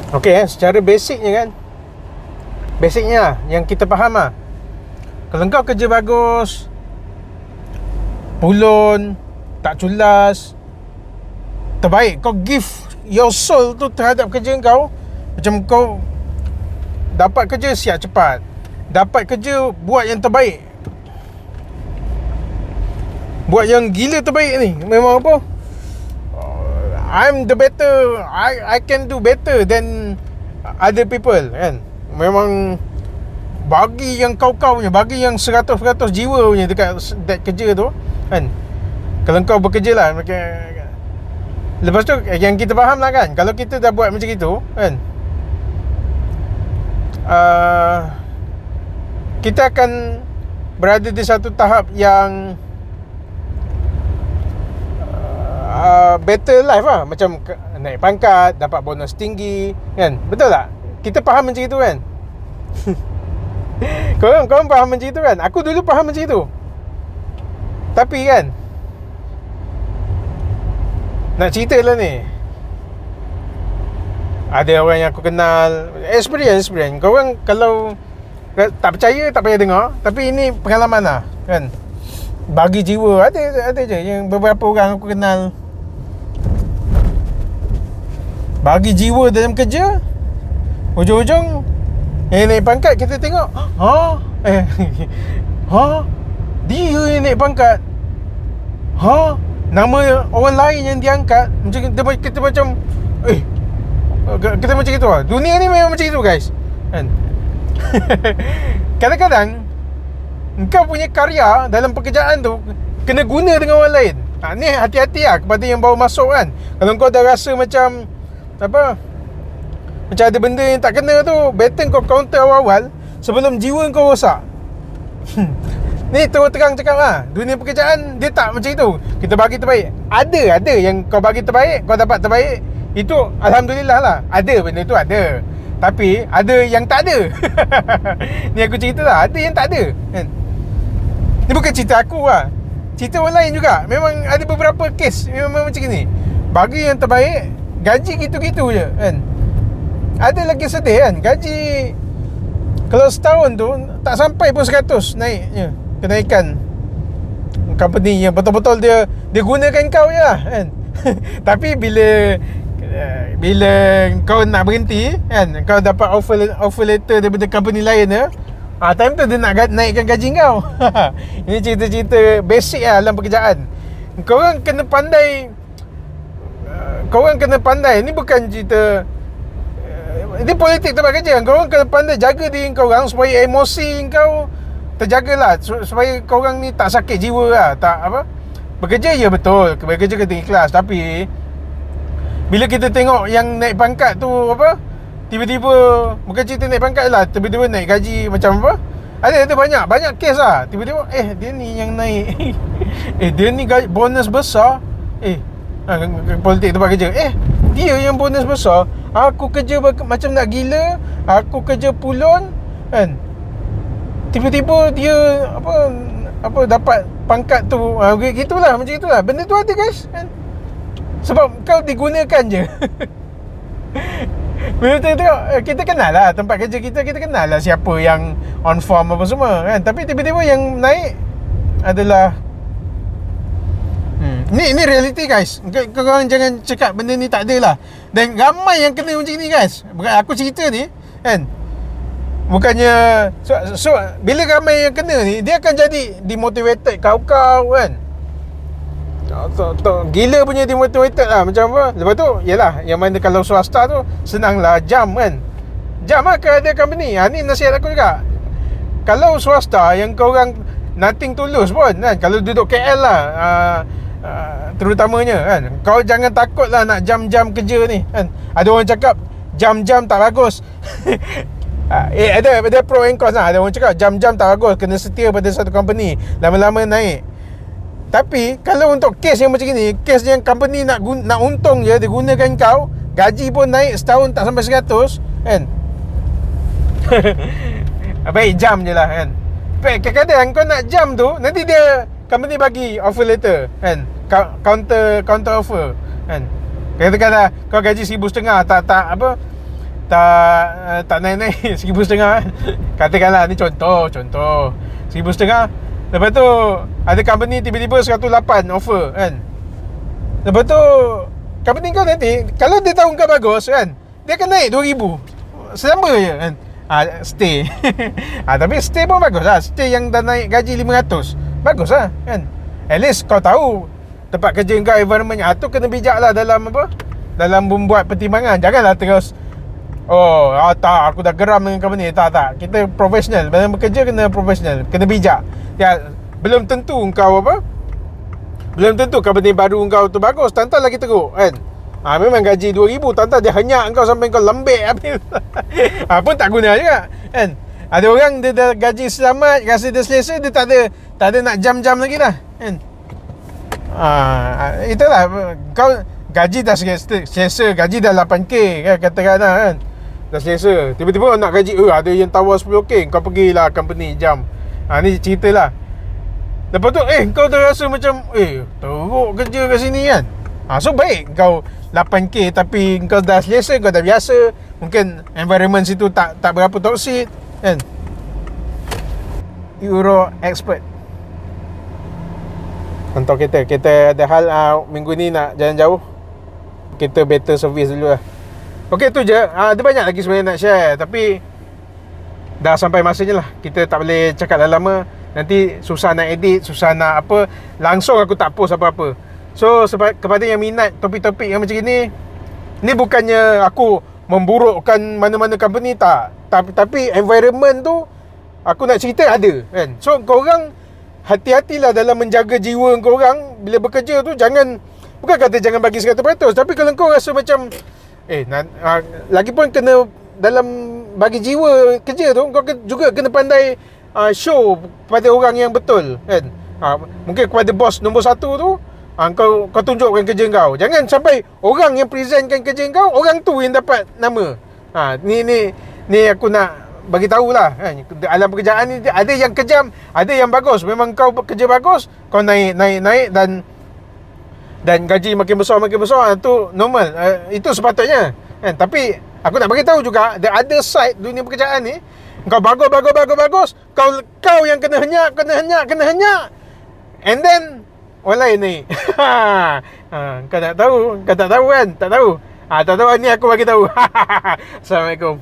Okey, secara basicnya kan, basicnya yang kita faham lah, kalau kau kerja bagus, pulun, tak culas, terbaik, kau give your soul tu terhadap kerja kau. Macam kau dapat kerja, siap cepat. Dapat kerja, buat yang terbaik, buat yang gila terbaik ni. Memang apa, I'm the better, I can do better than other people kan. Memang bagi yang kau punya, bagi yang 100% jiwa punya dekat that kerja tu kan. Kalau kau bekerja lah, lepas tu yang kita faham lah kan, kalau kita dah buat macam itu kan, kita akan berada di satu tahap yang better life lah. Macam naik pangkat, dapat bonus tinggi kan. Betul tak? Kita faham macam itu kan. Korang faham macam itu kan. Aku dulu faham macam itu. Tapi kan, nak cerita lah ni, ada orang yang aku kenal, experience. Korang kalau tak percaya, tak payah dengar. Tapi ini pengalaman lah kan. Bagi jiwa. Ada je yang beberapa orang aku kenal, bagi jiwa dalam kerja, ujung-ujung yang naik pangkat kita tengok, dia yang naik pangkat, nama orang lain yang diangkat. Macam kita macam kita macam itu lah. Dunia ni memang macam itu guys kan. Kadang-kadang engkau punya karya dalam pekerjaan tu kena guna dengan orang lain. Ni hati-hati lah kepada yang baru masuk kan. Kalau kau dah rasa macam apa, macam ada benda yang tak kena tu, better kau counter awal-awal sebelum jiwa kau rosak. Ni terus terang cakap lah, dunia pekerjaan dia tak macam itu. Kita bagi terbaik. Ada yang kau bagi terbaik, kau dapat terbaik, itu Alhamdulillah lah. Ada benda tu, ada. Tapi ada yang tak ada. Ni aku cerita lah, ada yang tak ada kan? Ni bukan cerita aku lah, cerita orang lain juga. Memang ada beberapa kes memang macam ni. Bagi yang terbaik, gaji gitu-gitu je kan. Ada lagi sedih kan, gaji kalau setahun tu tak sampai pun 100 naiknya, kenaikan company yang betul-betul dia gunakan kau je lah kan. Tapi bila kau nak berhenti kan, kau dapat offer letter daripada company lain ya, time tu dia nak naikkan gaji kau. Ini cerita-cerita basic lah dalam pekerjaan. Korang kena pandai. Ni bukan cerita, ini politik tempat kerja. Korang kena pandai jaga diri korang supaya emosi kau terjagalah, supaya korang ni tak sakit jiwa lah. Tak apa, bekerja ya betul, bekerja kena ikhlas. Tapi bila kita tengok yang naik pangkat tu apa, tiba-tiba, bukan cerita naik pangkat lah, tiba-tiba naik gaji macam apa, ada banyak kes lah. Tiba-tiba dia ni yang naik. Dia ni gaji, bonus besar. Politik tempat kerja, dia yang bonus besar, aku kerja macam nak gila, aku kerja pulun kan, tiba-tiba dia apa dapat pangkat tu. Gitulah, macam itulah. Benda tu ada guys kan, sebab kau digunakan je. Bila tengok, kita kenal lah tempat kerja kita kenal lah siapa yang on form apa semua kan. Tapi tiba-tiba yang naik adalah Ni reality guys. Korang jangan cakap benda ni tak ada lah. Dan ramai yang kena macam ni guys. Bukan aku cerita ni kan, bukannya so bila ramai yang kena ni, dia akan jadi demotivated kau kan. Gila punya demotivated lah. Macam apa, lepas tu yalah, yang mana kalau swasta tu senang lah, jam kan, jam lah ke ada company. Ni nasihat aku juga. Kalau swasta yang korang nothing tulus pun kan, kalau duduk KL lah, terutamanya kan, kau jangan takut lah nak jam-jam kerja ni kan. Ada orang cakap jam-jam tak bagus. Ada pro and cons lah. Ada orang cakap jam-jam tak bagus, kena setia pada satu company, lama-lama naik. Tapi kalau untuk kes yang macam ni, kes yang company nak untung je, dia gunakan kau, gaji pun naik setahun tak sampai 100 kan. Baik jam je lah kan. Kadang-kadang kau nak jam tu, nanti dia company bagi offer letter kan, counter offer kan. Katakanlah kau gaji 1,500, tak apa, tak naik-naik 1,500 katakanlah ni contoh 1,500. Lepas tu ada company tiba-tiba 108 offer kan. Lepas tu company kau nanti kalau dia tahu kau bagus kan, dia akan naik 2,000 selama je kan. Stay tapi stay pun bagus lah. Stay yang dah naik gaji 500 bagus lah kan. At least kau tahu tempat kerja kau, environment tu kena bijak lah dalam apa, dalam membuat pertimbangan. Janganlah terus tak, aku dah geram dengan company. Tak, kita profesional. Dalam bekerja kena profesional, kena bijak ya. Belum tentu kau apa, belum tentu company baru kau tu bagus, tantan lagi teruk kan. Memang gaji 2,000, tantan dia henyak kau sampai kau lembek habis. Pun tak guna juga kan. Ada orang dia dah gaji selamat, rasa dia selesa, dia tak ada nak jam-jam lagi dah kan. Itulah, kau gaji dah selesa, gaji dah 8k kan, katakanlah kan, dah selesa. Tiba-tiba nak gaji ada yang tawar 10k, kau pergilah company jam. Ni cerita lah. Lepas tu kau dah rasa macam teruk kerja kat sini kan. So baik kau 8k tapi kau dah selesa, kau dah biasa. Mungkin environment situ tak berapa toxic kan. Euro expert. Contoh kita ada hal minggu ni nak jalan jauh, kita better service dulu lah. Okey, tu je. Ada banyak lagi sebenarnya nak share, tapi dah sampai masanya lah. Kita tak boleh cakap dah lama, nanti susah nak edit, susah nak apa. Langsung aku tak post apa-apa. So kepada yang minat topik-topik yang macam ni bukannya aku memburukkan mana-mana company, tak. Tapi environment tu aku nak cerita ada kan. So korang hati-hatilah dalam menjaga jiwa korang bila bekerja tu. Bukan kata jangan bagi 100%, tapi kalau kau rasa macam lagipun kena dalam bagi jiwa kerja tu, kau juga kena pandai show pada orang yang betul kan. Mungkin kepada bos nombor 1 tu, kau tunjukkan kerja kau. Jangan sampai orang yang presentkan kerja kau, orang tu yang dapat nama. Ni aku nak bagi tahulah kan. Dalam pekerjaan ni ada yang kejam, ada yang bagus. Memang kau kerja bagus, kau naik dan gaji makin besar tu normal. Itu sepatutnya kan. Tapi aku nak bagi tahu juga the other side dunia pekerjaan ni. Kau bagus, kau yang kena henyak, and then orang lain ni kau tak tahu kan. Tak tahu ni aku bagi tahu. Assalamualaikum.